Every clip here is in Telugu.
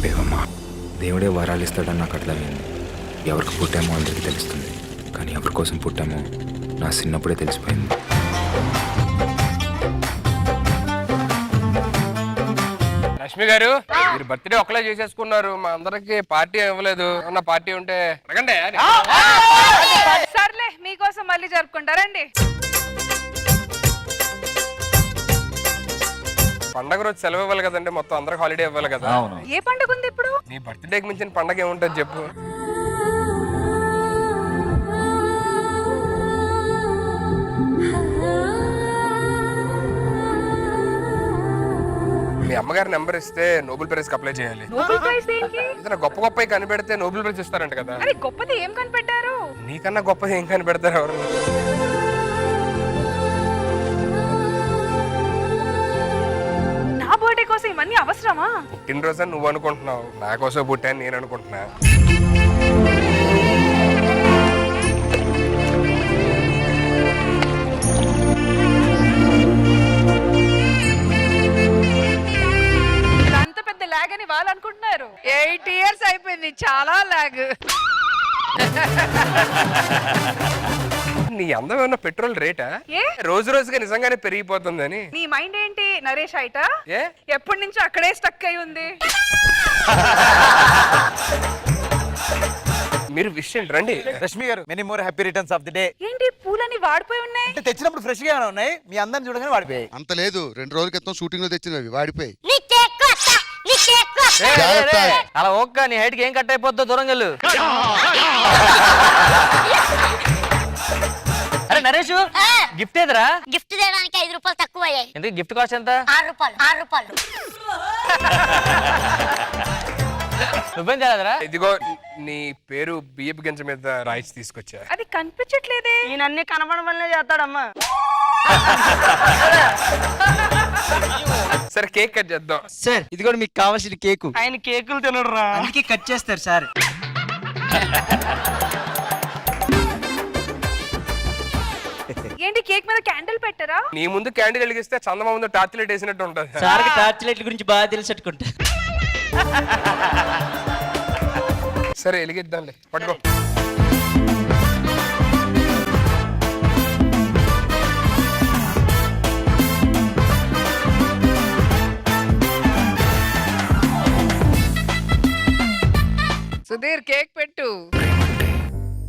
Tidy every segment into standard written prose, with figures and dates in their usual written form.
చంపేవమ్మా. దేవుడే వరాలు ఇస్తాడని నాకు అర్థమైంది. ఎవరికి పుట్టామో అందరికీ తెలుస్తుంది, కానీ ఎవరి కోసం పుట్టామో నా చిన్నప్పుడే తెలిసిపోయింది. రష్మి గారు, మీరు బర్త్డే ఒకలే చేసేసుకున్నారు, మా అందరికి పార్టీ ఇవ్వలేదు. ఉన్న పార్టీ ఉంటే అడగండి. సర్లే, మీకోసం మళ్ళీ జరుపుకుంటారండి. పండగ రోజు సెలవు ఇవ్వాలి కదండి, మొత్తం అందరికి హాలిడే ఇవ్వాలి కదా. ఏ పండుగ ఉంది ఇప్పుడు? నీ బర్త్డేకి మించిన పండగ ఏముంటుంది చెప్పు. మీ అమ్మగారి నెంబర్ ఇస్తే నోబెల్ ప్రైజ్ అప్లై చేయాలి. నోబెల్ ప్రైజ్ దేనికి? ఏదైనా గొప్ప గొప్ప కనిపెడితే నోబెల్ ప్రైజ్ ఇస్తారంట కదా. అరే గొప్పది ఏం కనిపెట్టారు? నీకన్నా గొప్పది ఏం కనిపెడతారు ఎవరు? నా బర్త్డే కోసం ఇవన్నీ అవసరమా? పుట్టినరోజు నువ్వు అనుకుంటున్నావు, నా కోసం పుట్టాను నేను అనుకుంటున్నా. అంత పెద్ద లాగ్ అని వాళ్ళు అనుకుంటున్నారు. 8 years అయిపోయింది, చాలా లాగ్. నీ అందం ఏమన్నా పెట్రోల్ రేటా? ఏ? రోజు రోజుగా నిజంగానే పెరిగిపోతుందని. నీ మైండ్ ఏంటి నరేష్ హైట? ఏ? ఎప్పటి నుంచో అక్కడే స్టక్ అయి ఉంది. మీరు విషయం రండి. రష్మి గారు, many more happy returns of the day. ఏంటి పూలని వాడిపోయి ఉన్నాయి? అంటే తెచ్చినప్పుడు ఫ్రెష్ గా ఉన్నాయి, మీ అందరిని చూడగానే వాడిపోయాయి. అంత లేదు, 2 రోజుల క్రితం షూటింగ్ లో తెచ్చినవి వాడిపోయి. అలా ఒక్క నీ హైట్ కి ఏం కట్ అయిపోద్దో దూరంగా వెళ్ళు. అరే నరేష్, గిఫ్ట్ ఏదిరా? గిఫ్ట్ చేయడానికి 5 రూపాయలు తక్కువ అయ్యాయి. ఎందుకు గిఫ్ట్ కాస్ట్ ఎంత? 6 రూపాయలు. నువ్వేం చేయలేదురా? ఇదిగో నీ పేరు బియ్యపు గింజ మీద రాయిచి తీసుకొచ్చా. అది కనిపించట్లేదే. నేను అన్ని కనపడమనే చేస్తాడమ్మా. సరే కేక్ కట్ చేద్దాం. సార్ ఇది కూడా మీకు కావాల్సిన కేకు. ఆయన కేకులు తినడురా, అందుకే కట్ చేస్తారు సార్. ఏంటి కేక్ మీద క్యాండిల్ పెట్టరా? నీ ముందు క్యాండిల్ వెలిగిస్తే చందమా ముందు టార్చ్ లైట్ వేసినట్టు ఉంటది. సార్ టార్చ్ లైట్ల గురించి బాగా తెలిసట్టుకుంటా. సరే వెలిగిద్దాంలే, పట్టుకో. సుధీర్ కేక్ పెట్టు. ప్రేమంటే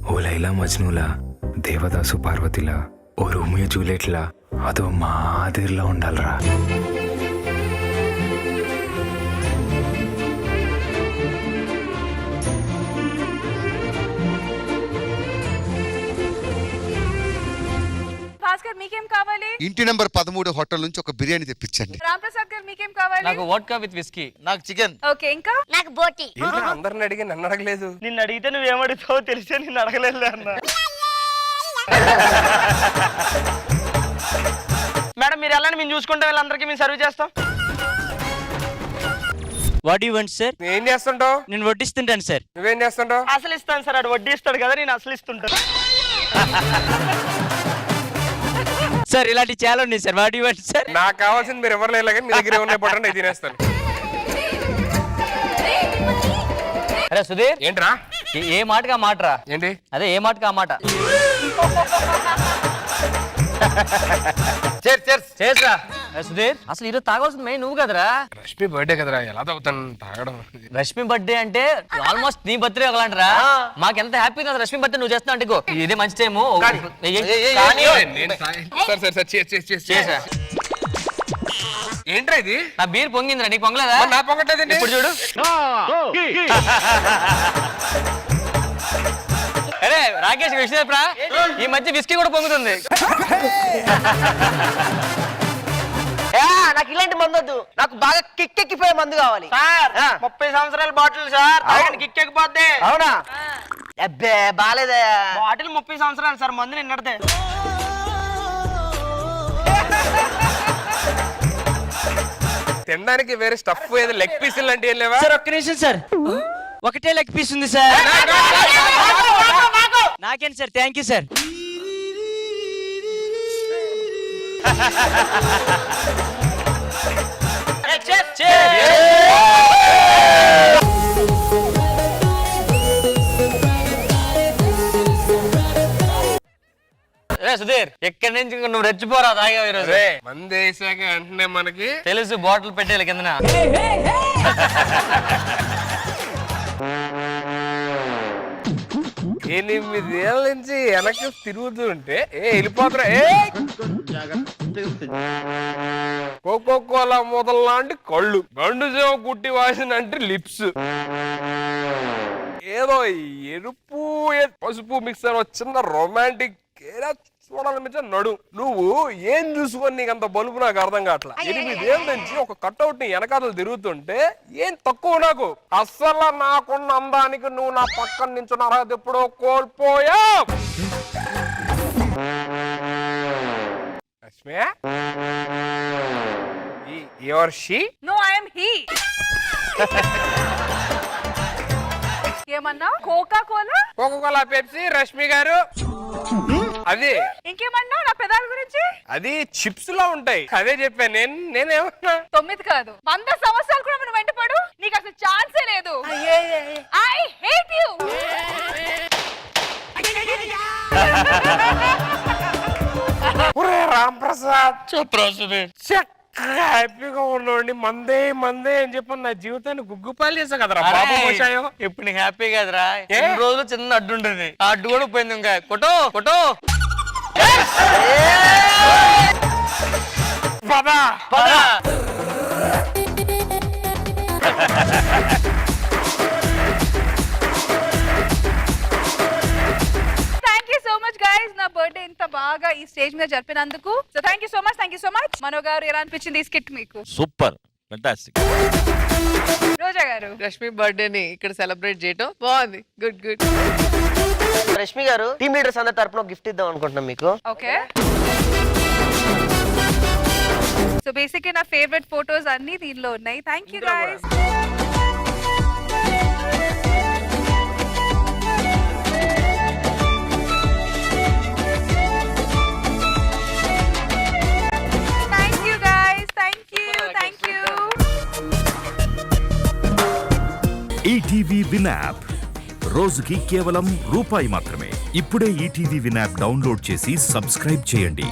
ఓ లైలా మజ్నూలా, దేవదాసు పార్వతిలా, ఓ రోమియో జూలియట్లా, అదో మాదిరిలా ఉండాలిరా. భాస్కర్ మీకేం కావాలి? ఇంటి నెంబర్ 13 హోటల్ నుంచి ఒక బిర్యానీ తెప్పించండి. రాంప్రసాద్ గారు మీకేం కావాలి? నాకు వోడ్కా విత్ విస్కీ. నాకు చికెన్. ఓకే, ఇంకా? నాకు బోటి. ఏంటి అందరిని అడిగి నన్ను అడగలేదు? నిన్ను అడిగితే నువ్వేమడుగుతావో తెలిసే నిన్ను అడగలేదు అన్న. మేడం మీరు వెళ్ళండి, మేము చూసుకుంటే వీళ్ళందరికీ మేము సర్వ్ చేస్తాం. What you want sir? ఏం చేస్తుంటావు? నేను వడ్డిస్తుంటాను సార్. నువ్వేం చేస్తుంటావు? అసలు ఇస్తాను సార్, అటు వడ్డీ ఇస్తాడు కదా, నేను అసలు ఇస్తుంటాను. సార్ ఇలాంటి చాలా ఉన్నాయి sir. What you want sir? నాకు కావాల్సింది మీరు ఎవరు లేదు కానీ మీ దగ్గర ఉన్నాయి పట్టండి, నేను తినేస్తాను. అరే సుధీర్, ఏంట్రా? ఏ మాటగా మాటరా? ఏంటి? అదే ఏ మాటగా మాట. చేసరా సుధీర్, అసలు ఈరోజు తాగాల్సింది మెయిన్ నువ్వు కదరా. రష్మి బర్త్డే కదరా, ఎలా తాగుతాను తాగడం. రష్మి బర్త్డే అంటే ఆల్మోస్ట్ నీ బర్త్డే ఒకలాంటిరా. మాకెంత హ్యాపీ కదా రష్మి బర్త్డే నువ్వు చేస్తావు అంటే. ఇదే మంచి టైము. చేసా. ఏంట్రా ఇది? నా బీర్ పొంగిందిరా, నీకు పొంగలేదా? నా పొంగట్లేదండి. ఇప్పుడు చూడు. అరే రాకేష్ విషయం ఈ మధ్య విస్కీ కూడా పొంగుతుంది. నాకు ఇలాంటి మందు వద్దు, నాకు బాగా కిక్కెక్కిపోయే మందు కావాలి సార్. 30 సంవత్సరాల బాటిల్ సార్, కిక్కెక్కిపోద్ది. అవునా? అబ్బే బాలేదే. బాటిల్ 30 సంవత్సరాలు సార్, మందు నిన్నడితే. తినడానికి వేరే స్టఫ్ ఏదో లెగ్ పీసులు లాంటి ఏం లేవా? సార్ ఒక్క నిమిషం సార్, ఒకటే లెగ్ పీస్ ఉంది సార్. నాకేంటి sir? Thank you sir. Cheers! Sudheer ఇక్కడి నుంచి ఇంక నువ్వు రెచ్చిపోరా తాగా ఈరోజు రే మంది వేసాక వెంటనే మనకి తెలుసు బాటిల్ పెట్టేది కిందన 8 ఏళ్ళ నుంచి వెనక్కి తిరుగుతుంటే వెళ్ళిపోతురా కోకో కోలా మూతల లాంటి కళ్ళు గండు సేవ కుట్టి వాసిన అంటే లిప్స్ ఏదో ఎరుపు పసుపు మిక్సర్ చిన్న రొమాంటిక్ చూడాలనిపించే నడు నువ్వు ఏం చూసుకొని నీకు అంత బలుపు నాకు అర్థం కావట్లా 8 ఏళ్ళ నుంచి ఒక కట్అవుట్ ని వెనకాతలు తిరుగుతుంటే ఏం తక్కువ నాకు అస్సలు నాకున్న అందానికి నువ్వు నా పక్కన నించున్న అర్హత ఎప్పుడో కోల్పోయా Rashmi your she no I'm he ఏమన్నా Coca Cola Coca Cola Pepsi Rashmi garu అది ఇంకేమన్నా నా పెదాల గురించి అది చిప్స్ లో ఉంటాయి అదే చెప్పాను నేనేమన్నా 9 కాదు 100 సంవత్సరాలు కూడా మనం వెంటపడు నీకు అసలు ఛాన్సే లేదు I hate you Ram Prasad చక్కగా హ్యాపీగా ఉండండి మందే అని చెప్పి నా జీవితాన్ని గుగ్గుపాలు చేసా కదరా బాబు మోసాయో ఇప్పుడు నీకు హ్యాపీ కదరా ఎన్ని రోజులు చిన్న అడ్డు ఉంటుంది ఆ అడ్డు కూడా పోయింది ఇంకా కొట్టో పదా పదా సో మచ్ గైస్ నా బర్త్డే ఇంత బాగా ఈ స్టేజ్ మీద జరిపినందుకు so thank you so much Mano garu ఎలా అనిపించింది ఈ స్కిట్ మీకు సూపర్ ఫెంటాస్టిక్. రోజా గారు రష్మి బర్త్డేని ఇక్కడ సెలబ్రేట్ చేయటం బాగుంది. గుడ్. రష్మి గారు టీమ్ లీడర్స్ అందరి తరపున గిఫ్ట్ ఇద్దాం అనుకుంటున్నాం మీకు. ఓకే సో బేసిక్లీ నా ఫేవరెట్ ఫోటోస్ అన్ని దీనిలో ఉన్నాయి. Thank you guys. ETV win app రోజుకి కేవలం రూపాయి మాత్రమే. ఇప్పుడే ఈటీవీ విన్ యాప్ డౌన్లోడ్ చేసి సబ్స్క్రైబ్ చేయండి.